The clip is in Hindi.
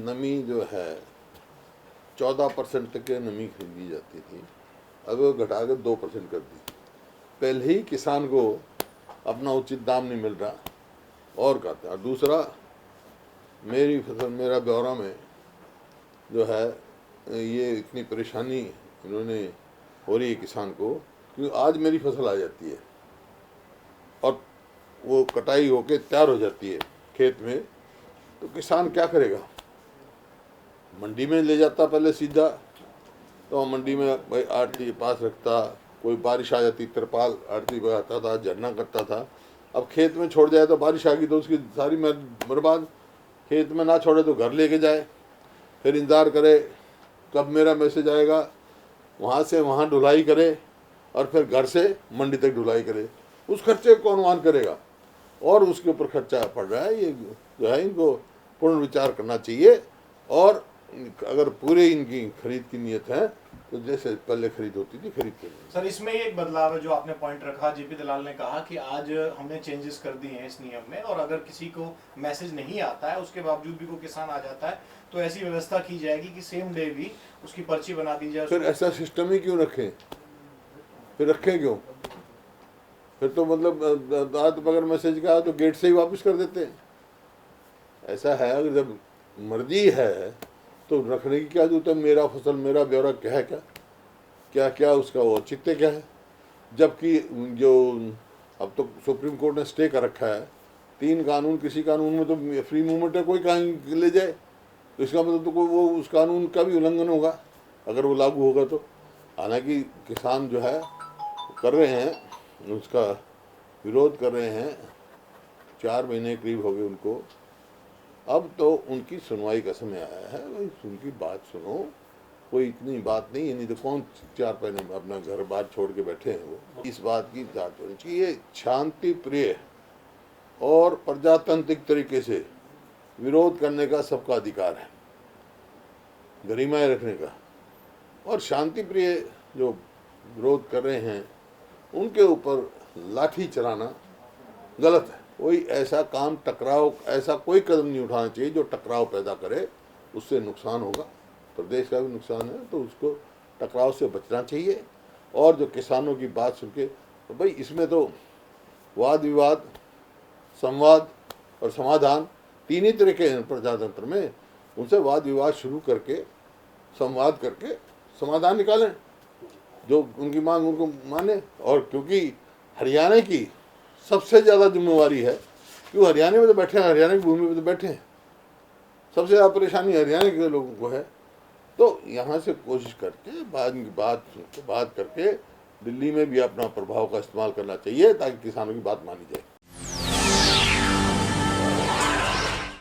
नमी जो है 14% तक के नमी खरीदी जाती थी, अब वो घटा कर 2% कर दी। पहले ही किसान को अपना उचित दाम नहीं मिल रहा और कहते हैं। और दूसरा, मेरी फसल मेरा ब्यौरा में जो है ये इतनी परेशानी इन्होंने हो रही है किसान को, क्योंकि आज मेरी फसल आ जाती है और वो कटाई होके तैयार हो जाती है खेत में, तो किसान क्या करेगा? मंडी में ले जाता पहले सीधा, तो मंडी में भाई आड़ती के पास रखता, कोई बारिश आ जाती तिरपाल आड़ती पे आता था, झरना करता था। अब खेत में छोड़ जाए तो बारिश आ गई तो उसकी सारी बर्बाद। खेत में ना छोड़े तो घर लेके जाए, फिर इंतज़ार करे कब मेरा मैसेज आएगा, वहाँ से वहाँ ढुलाई करे और फिर घर से मंडी तक ढुलाई करे। उस खर्चे को कौन वहन करेगा? और उसके ऊपर खर्चा पड़ रहा है। ये जो है इनको पूर्ण विचार करना चाहिए, और अगर पूरे इनकी खरीद की नीयत है तो जैसे पहले खरीद होती थी खरीद कर। सर, इसमें एक बदलाव है जो आपने पॉइंट रखा। जेपी दलाल ने कहा कि आज हमने चेंजेस कर दिए हैं इस नियम में, और अगर किसी को मैसेज नहीं आता है उसके बावजूद भी कोई किसान आ जाता है तो ऐसी व्यवस्था की जाएगी कि सेम डे भी उसकी पर्ची बना दी जाए। फिर ऐसा सिस्टम ही क्यों रखें? फिर रखें क्यों? फिर तो मतलब रात अगर मैसेज का तो गेट से ही वापस कर देते हैं। ऐसा है, अगर जब मर्जी है तो रखने की क्या जरूरत है? मेरा फसल मेरा ब्यौरा क्या है? क्या क्या उसका वो औचित्य क्या है? जबकि जो अब तो सुप्रीम कोर्ट ने स्टे कर रखा है, 3 कानून, किसी कानून में तो फ्री मूवमेंट है, कोई कहीं ले जाए तो इसका मतलब तो कोई वो उस कानून का भी उल्लंघन होगा अगर वो लागू होगा तो। हालांकि किसान जो है कर रहे हैं, उसका विरोध कर रहे हैं, 4 महीने करीब हो गए उनको। अब तो उनकी सुनवाई का समय आया है, भाई उनकी बात सुनो। कोई इतनी बात नहीं है, नहीं तो कौन 4 महीने अपना घर बार छोड़ के बैठे हैं वो। इस बात की जांच होनी चाहिए। शांति प्रिय और प्रजातांत्रिक तरीके से विरोध करने का सबका अधिकार है, गरिमाएं रखने का। और शांति प्रिय जो विरोध कर रहे हैं उनके ऊपर लाठी चलाना गलत है। कोई ऐसा काम, टकराव, ऐसा कोई कदम नहीं उठाना चाहिए जो टकराव पैदा करे। उससे नुकसान होगा, प्रदेश का भी नुकसान है, तो उसको टकराव से बचना चाहिए। और जो किसानों की बात सुन के, तो भाई इसमें तो वाद विवाद, संवाद और समाधान 3 ही तरीके हैं प्रजातंत्र में। उनसे वाद विवाद शुरू करके, संवाद करके समाधान निकालें, जो उनकी मांग उनको माने। और क्योंकि हरियाणा की सबसे ज़्यादा जिम्मेवारी है, क्यों हरियाणा में तो बैठे हैं, हरियाणा की भूमि में तो बैठे हैं, सबसे ज़्यादा परेशानी हरियाणा के लोगों को है। तो यहाँ से कोशिश करके बात करके दिल्ली में भी अपना प्रभाव का इस्तेमाल करना चाहिए ताकि किसानों की बात मानी जाए।